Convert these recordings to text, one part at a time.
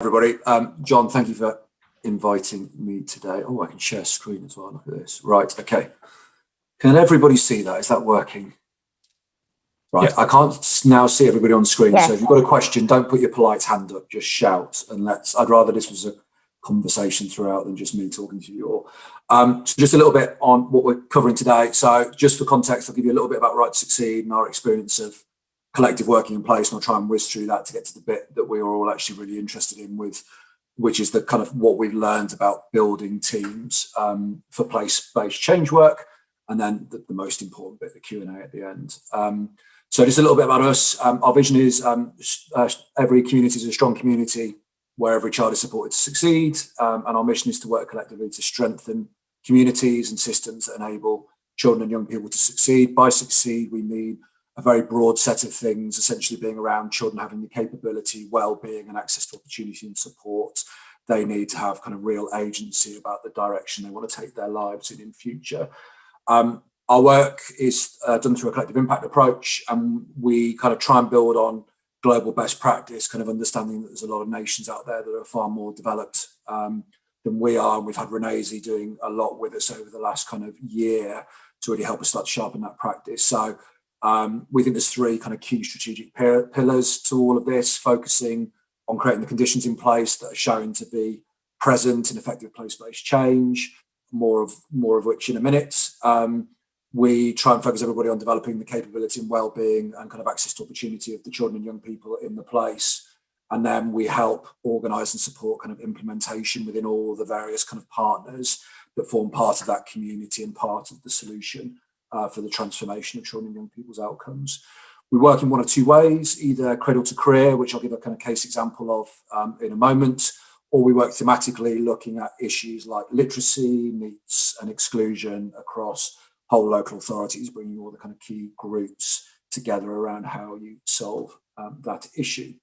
Everybody. John, thank you for inviting me today. Oh, I can share screen as well. Look at this. Right, okay. Can everybody see that? Is that working? Right, I can't now see everybody on screen. Yes. So if you've got a question, don't put your polite hand up, just shout. And I'd rather this was a conversation throughout than just me talking to you all. So just a little bit on what we're covering today. So just for context, I'll give you a little bit about Right to Succeed and our experience of collective working in place, and I'll try and whiz through that to get to the bit that we are all actually really interested in, which is the kind of what we've learned about building teams for place-based change work, and then the most important bit, the Q&A at the end. So just a little bit about us. Our vision is every community is a strong community where every child is supported to succeed, and our mission is to work collectively to strengthen communities and systems that enable children and young people to succeed. By succeed, we mean a very broad set of things, essentially being around children having the capability, well-being and access to opportunity and support they need to have kind of real agency about the direction they want to take their lives in future. Our work is done through a collective impact approach, and we kind of try and build on global best practice, kind of understanding that there's a lot of nations out there that are far more developed than we are. And we've had Renaisi doing a lot with us over the last kind of year to really help us start to sharpen that practice. So we think there's three kind of key strategic pillars to all of this, focusing on creating the conditions in place that are shown to be present in effective place-based change, more of which in a minute. We try and focus everybody on developing the capability and well-being and kind of access to opportunity of the children and young people in the place. And then we help organise and support kind of implementation within all the various kind of partners that form part of that community and part of the solution for the transformation of children and young people's outcomes. We work in one of two ways, either cradle to career, which I'll give a kind of case example of in a moment, or we work thematically looking at issues like literacy, meets and exclusion across whole local authorities, bringing all the kind of key groups together around how you solve that issue.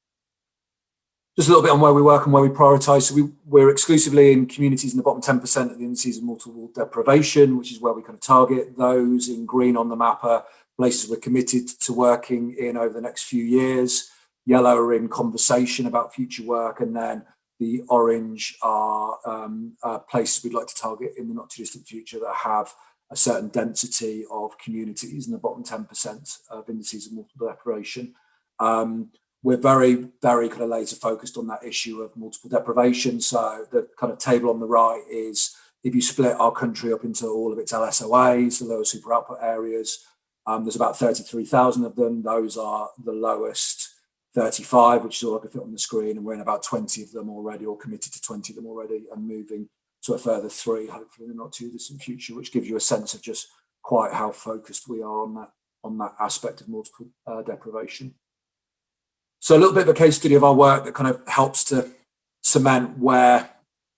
Just a little bit on where we work and where we prioritise. So we're exclusively in communities in the bottom 10% of the indices of multiple deprivation, which is where we kind of target. Those in green on the map are places we're committed to working in over the next few years. Yellow are in conversation about future work, and then the orange are places we'd like to target in the not too distant future that have a certain density of communities in the bottom 10% of indices of multiple deprivation. We're very, very kind of laser focused on that issue of multiple deprivation. So the kind of table on the right is if you split our country up into all of its LSOAs, the lower super output areas, there's about 33,000 of them. Those are the lowest 35, which is all I can fit on the screen. And we're in about 20 of them already, or committed to 20 of them already, and moving to a further 3, hopefully in the not too distant future, which gives you a sense of just quite how focused we are on that aspect of multiple deprivation. So a little bit of a case study of our work that kind of helps to cement where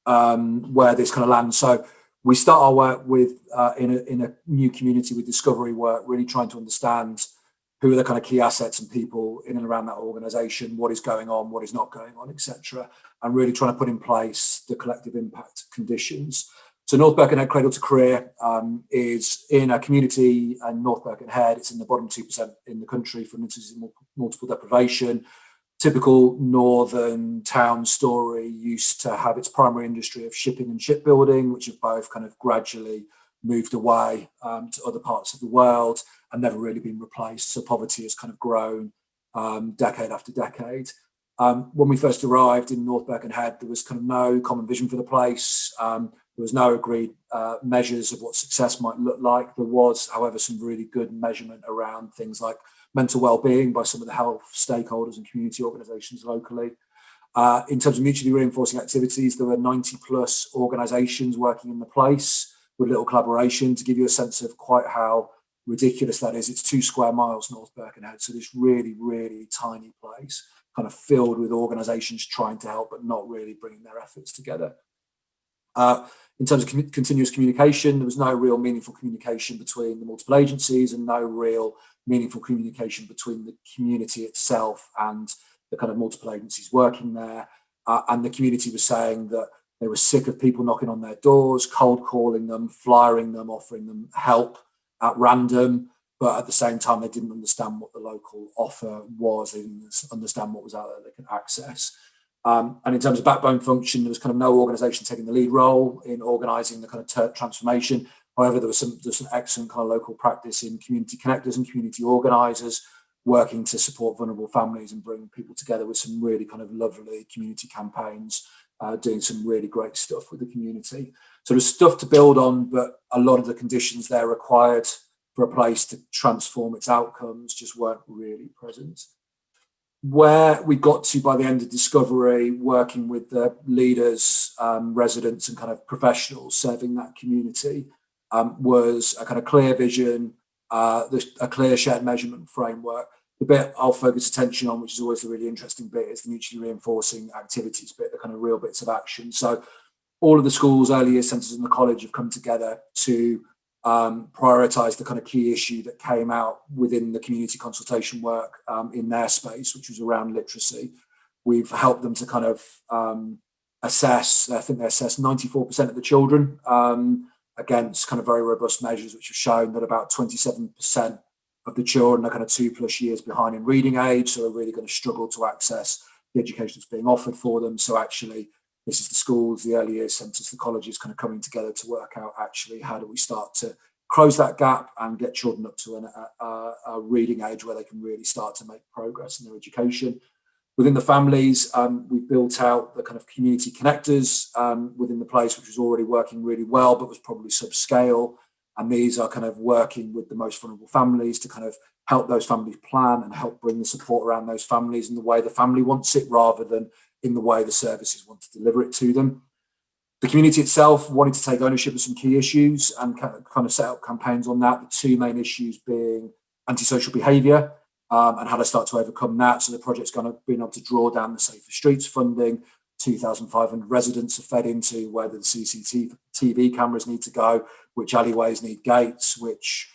this kind of lands. So we start our work with in a new community with discovery work, really trying to understand who are the kind of key assets and people in and around that organisation, what is going on, what is not going on, etc., and really trying to put in place the collective impact conditions. So North Birkenhead Cradle to Career is in a community in North Birkenhead. It's in the bottom 2% in the country for multiple deprivation. Typical northern town story used to have its primary industry of shipping and shipbuilding, which have both kind of gradually moved away to other parts of the world and never really been replaced. So poverty has kind of grown decade after decade. When we first arrived in North Birkenhead, there was kind of no common vision for the place. There was no agreed measures of what success might look like. There was, however, some really good measurement around things like mental well-being by some of the health stakeholders and community organisations locally. In terms of mutually reinforcing activities, there were 90 plus organisations working in the place with little collaboration. To give you a sense of quite how ridiculous that is, it's 2 square miles North Birkenhead, so this really, really tiny place, kind of filled with organisations trying to help but not really bringing their efforts together. In terms of continuous communication, there was no real meaningful communication between the multiple agencies and no real meaningful communication between the community itself and the kind of multiple agencies working there. And the community was saying that they were sick of people knocking on their doors, cold calling them, flyering them, offering them help at random. But at the same time, they didn't understand what the local offer was. They didn't understand what was out there they could access. And in terms of backbone function, there was kind of no organisation taking the lead role in organising the kind of transformation. However, there was some excellent kind of local practice in community connectors and community organisers working to support vulnerable families and bring people together with some really kind of lovely community campaigns, doing some really great stuff with the community. So there's stuff to build on, but a lot of the conditions there required for a place to transform its outcomes just weren't really present. Where we got to by the end of discovery, working with the leaders, residents and kind of professionals serving that community, was a kind of clear vision, a clear shared measurement framework. The bit I'll focus attention on, which is always the really interesting bit, is the mutually reinforcing activities bit, the kind of real bits of action. So all of the schools, early years centres and the college have come together to prioritise the kind of key issue that came out within the community consultation work in their space, which was around literacy. We've helped them to kind of assess, I think they assessed 94% of the children against kind of very robust measures, which have shown that about 27% of the children are kind of 2+ years behind in reading age, so are really going to struggle to access the education that's being offered for them. So actually, this is the schools, the early years centres, the colleges kind of coming together to work out actually how do we start to close that gap and get children up to a reading age where they can really start to make progress in their education. Within the families, we've built out the kind of community connectors within the place, which was already working really well, but was probably subscale. And these are kind of working with the most vulnerable families to kind of help those families plan and help bring the support around those families in the way the family wants it, rather than in the way the services want to deliver it to them. The community itself wanted to take ownership of some key issues and kind of set up campaigns on that. The two main issues being antisocial behaviour and how to start to overcome that. So the project's going to be able to draw down the Safer Streets funding. 2,500 residents are fed into where the CCTV cameras need to go, which alleyways need gates, which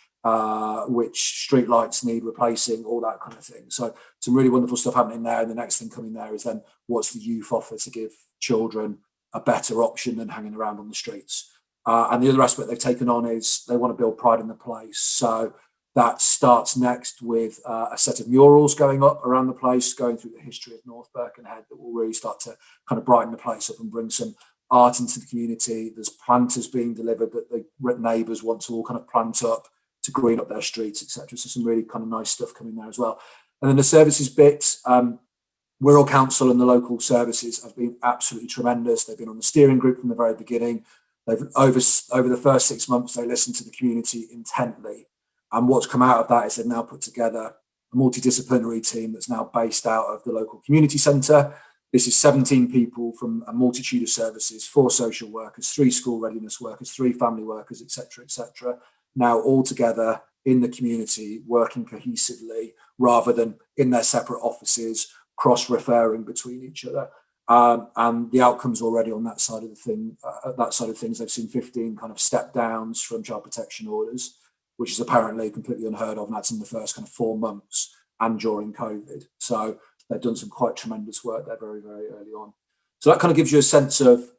street lights need replacing, all that kind of thing. So some really wonderful stuff happening there. And the next thing coming there is then what's the youth offer to give children a better option than hanging around on the streets. And the other aspect they've taken on is they want to build pride in the place. So that starts next with a set of murals going up around the place, going through the history of North Birkenhead, that will really start to kind of brighten the place up and bring some art into the community. There's planters being delivered that the neighbours want to all kind of plant up to green up their streets, etc. So some really kind of nice stuff coming there as well. And then the services bit, Wirral Council and the local services have been absolutely tremendous. They've been on the steering group from the very beginning. They've over the first 6 months, they listened to the community intently. And what's come out of that is they've now put together a multidisciplinary team that's now based out of the local community centre. This is 17 people from a multitude of services, 4 social workers, 3 school readiness workers, 3 family workers, etc., now all together in the community, working cohesively rather than in their separate offices, cross-referring between each other. And the outcomes already on that side of the things, they've seen 15 kind of step downs from child protection orders, which is apparently completely unheard of, and that's in the first kind of 4 months and during COVID. So they've done some quite tremendous work there very, very early on. So that kind of gives you a sense of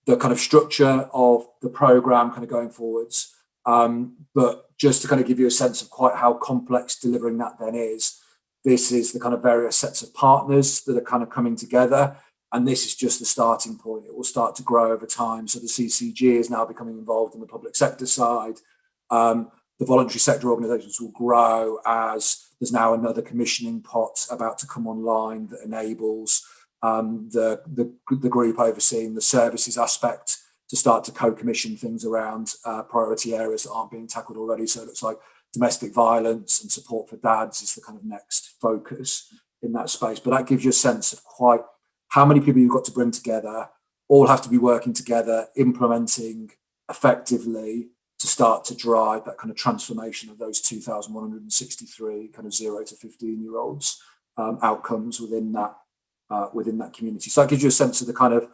the kind of structure of the programme kind of going forwards. But just to kind of give you a sense of quite how complex delivering that then is, this is the kind of various sets of partners that are kind of coming together. And this is just the starting point. It will start to grow over time. So the CCG is now becoming involved in the public sector side. The voluntary sector organisations will grow as there's now another commissioning pot about to come online that enables the group overseeing the services aspect to start to co-commission things around priority areas that aren't being tackled already. So it looks like domestic violence and support for dads is the kind of next focus in that space. But that gives you a sense of quite how many people you've got to bring together, all have to be working together, implementing effectively to start to drive that kind of transformation of those 2,163 kind of 0 to 15-year-olds outcomes within that community. So that gives you a sense of the kind of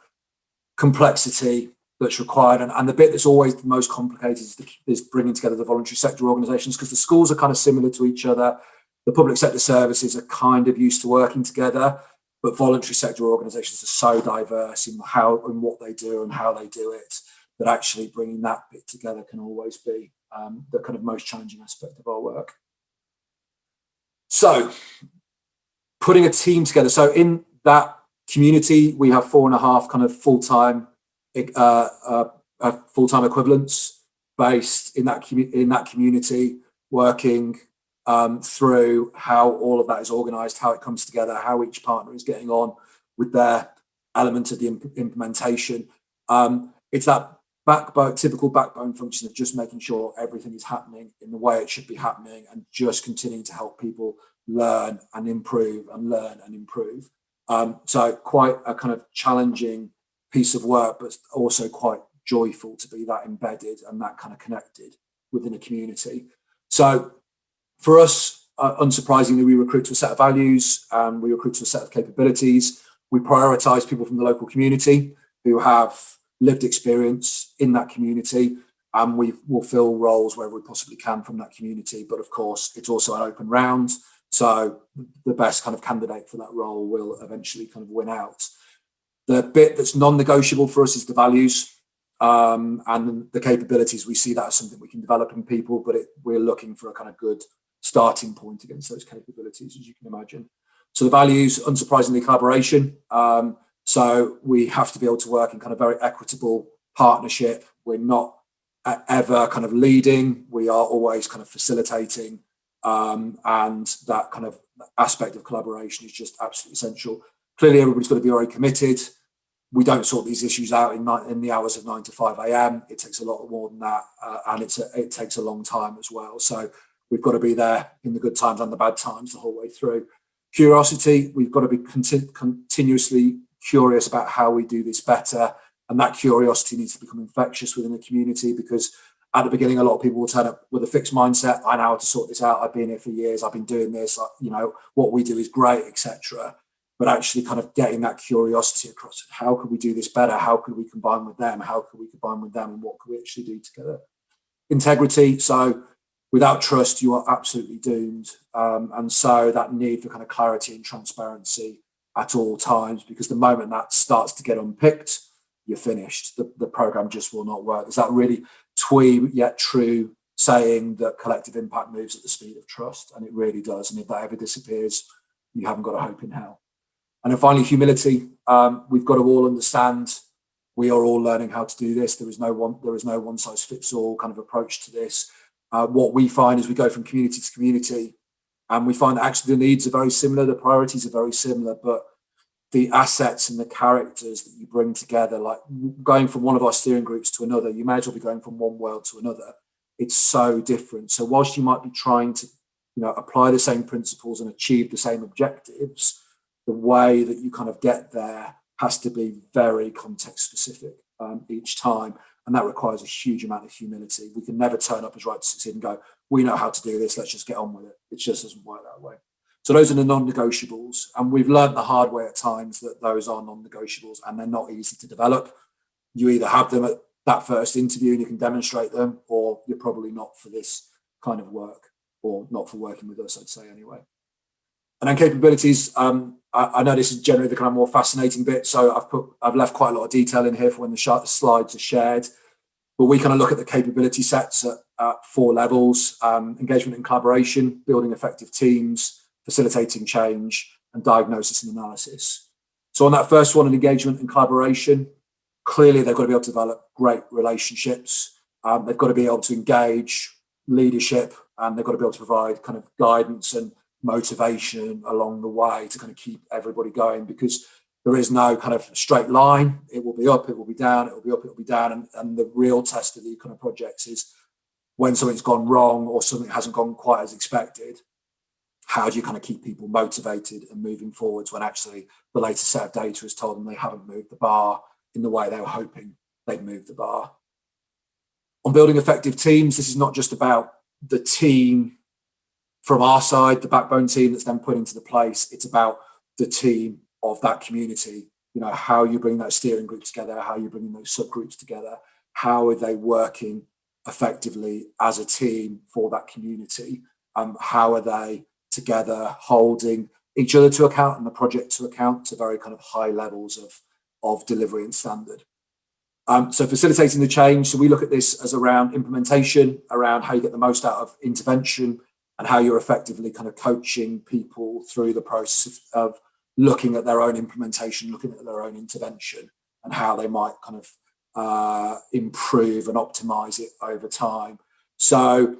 complexity that's required. And the bit that's always the most complicated is bringing together the voluntary sector organisations, because the schools are kind of similar to each other. The public sector services are kind of used to working together, but voluntary sector organisations are so diverse in how and what they do and how they do it, that actually bringing that bit together can always be the kind of most challenging aspect of our work. So putting a team together. So in that Community, we have 4.5 kind of full-time equivalents based in that community, working through how all of that is organised, how it comes together, how each partner is getting on with their element of the implementation. It's that typical backbone function of just making sure everything is happening in the way it should be happening, and just continuing to help people learn and improve and learn and improve. So quite a kind of challenging piece of work, but also quite joyful to be that embedded and that kind of connected within a community. So for us, unsurprisingly, we recruit to a set of values, we recruit to a set of capabilities. We prioritise people from the local community who have lived experience in that community, and we will fill roles wherever we possibly can from that community. But of course, it's also an open round, so the best kind of candidate for that role will eventually kind of win out. The bit that's non-negotiable for us is the values and the capabilities. We see that as something we can develop in people, but we're looking for a kind of good starting point against those capabilities, as you can imagine. So the values, unsurprisingly, collaboration. So we have to be able to work in kind of very equitable partnership. We're not ever kind of leading. We are always kind of facilitating. And that kind of aspect of collaboration is just absolutely essential. Clearly, everybody's got to be very committed. We don't sort these issues out in the hours of 9 to 5 a.m. It takes a lot more than that, and it takes a long time as well. So we've got to be there in the good times and the bad times the whole way through. Curiosity, we've got to be continuously curious about how we do this better, and that curiosity needs to become infectious within the community, because at the beginning, a lot of people will turn up with a fixed mindset. I know how to sort this out. I've been here for years. I've been doing this. What we do is great, etc. But actually kind of getting that curiosity across. How could we do this better? How could we combine with them? How could we combine with them? And what could we actually do together? Integrity. So without trust, you are absolutely doomed. And so that need for kind of clarity and transparency at all times, because the moment that starts to get unpicked, you're finished. The program just will not work. There's that really twee yet true saying that collective impact moves at the speed of trust, and it really does. And if that ever disappears, you haven't got a hope in hell. And then finally, humility. We've got to all understand we are all learning how to do this. There is no one size fits all kind of approach to this. What we find is we go from community to community, and we find that actually the needs are very similar, the priorities are very similar, but the assets and the characters that you bring together, like going from one of our steering groups to another, you may as well be going from one world to another. It's so different. So whilst you might be trying to, apply the same principles and achieve the same objectives, the way that you kind of get there has to be very context specific each time. And that requires a huge amount of humility. We can never turn up as right to succeed and go, we know how to do this, let's just get on with it. It just doesn't work that way. So those are the non-negotiables. And we've learned the hard way at times that those are non-negotiables, and they're not easy to develop. You either have them at that first interview and you can demonstrate them, or you're probably not for this kind of work, or not for working with us, I'd say anyway. And then capabilities, I know this is generally the kind of more fascinating bit, so I've left quite a lot of detail in here for when the slides are shared. But we kind of look at the capability sets at 4 levels: engagement and collaboration, building effective teams, facilitating change, and diagnosis and analysis. So on that first one, in engagement and collaboration, clearly they've got to be able to develop great relationships. They've got to be able to engage leadership, and they've got to be able to provide kind of guidance and motivation along the way to kind of keep everybody going, because there is no kind of straight line. It will be up, it will be down, it will be up, it will be down. And the real test of these kind of projects is when something's gone wrong or something hasn't gone quite as expected, how do you kind of keep people motivated and moving forwards when actually the latest set of data has told them they haven't moved the bar in the way they were hoping they'd move the bar. On building effective teams, this is not just about the team from our side, the backbone team that's then put into the place. It's about the team of that community. How you bring that steering group together, how you bring those subgroups together, how are they working effectively as a team for that community? How are they together holding each other to account and the project to account to very kind of high levels of delivery and standard. So facilitating the change. So we look at this as around implementation, around how you get the most out of intervention, and how you're effectively kind of coaching people through the process of looking at their own implementation, looking at their own intervention and how they might kind of improve and optimize it over time. So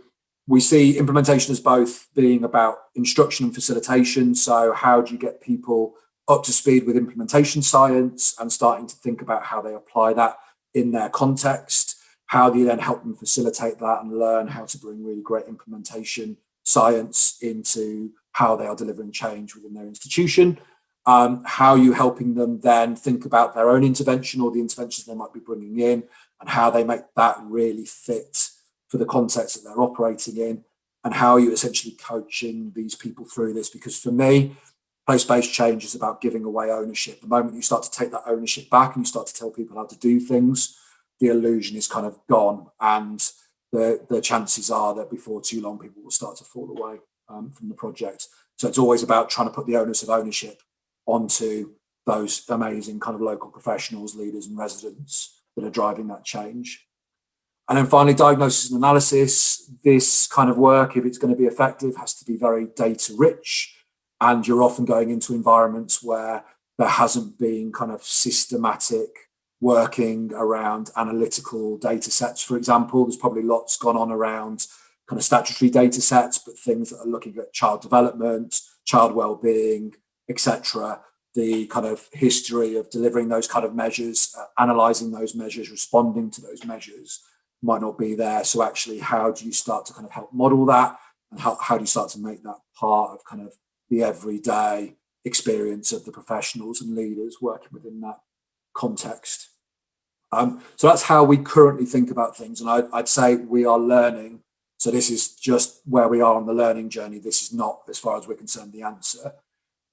we see implementation as both being about instruction and facilitation. So how do you get people up to speed with implementation science and starting to think about how they apply that in their context? How do you then help them facilitate that and learn how to bring really great implementation science into how they are delivering change within their institution? How are you helping them then think about their own intervention or the interventions they might be bringing in, and how they make that really fit for the context that they're operating in? And how are you essentially coaching these people through this? Because for me, place-based change is about giving away ownership. The moment you start to take that ownership back and you start to tell people how to do things, the illusion is kind of gone, and the chances are that before too long people will start to fall away from the project. So it's always about trying to put the onus of ownership onto those amazing kind of local professionals, leaders and residents that are driving that change. And then finally, diagnosis and analysis. This kind of work, if it's going to be effective, has to be very data rich, and you're often going into environments where there hasn't been kind of systematic working around analytical data sets. For example, there's probably lots gone on around kind of statutory data sets, but things that are looking at child development, child well-being, etc. The kind of history of delivering those kind of measures, analysing those measures, responding to those measures might not be there. So actually, how do you start to kind of help model that, and how do you start to make that part of kind of the everyday experience of the professionals and leaders working within that context? So that's how we currently think about things. And I'd say we are learning. So this is just where we are on the learning journey. This is not, as far as we're concerned, the answer.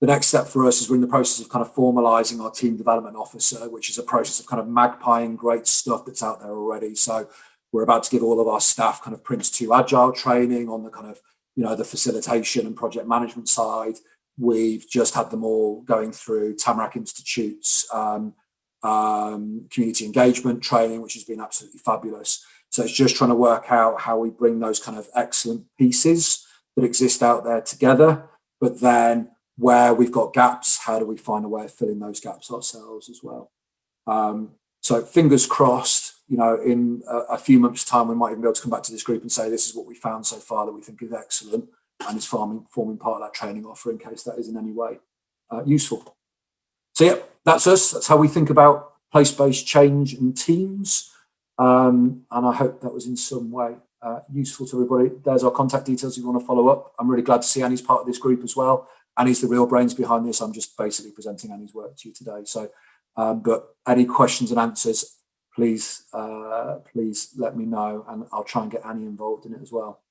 The next step for us is we're in the process of kind of formalizing our team development officer, which is a process of kind of magpieing great stuff that's out there already. So we're about to give all of our staff kind of Prince 2 Agile training on the kind of, the facilitation and project management side. We've just had them all going through Tamarack Institute's community engagement training, which has been absolutely fabulous. So it's just trying to work out how we bring those kind of excellent pieces that exist out there together, but then where we've got gaps, how do we find a way of filling those gaps ourselves as well? So fingers crossed, in a few months' time, we might even be able to come back to this group and say, this is what we found so far that we think is excellent, and is forming part of that training offer in case that is in any way useful. So yeah, that's us. That's how we think about place-based change and teams. And I hope that was in some way useful to everybody. There's our contact details if you want to follow up. I'm really glad to see Annie's part of this group as well. Annie's the real brains behind this. I'm just basically presenting Annie's work to you today. So, but any questions and answers, please let me know, and I'll try and get Annie involved in it as well.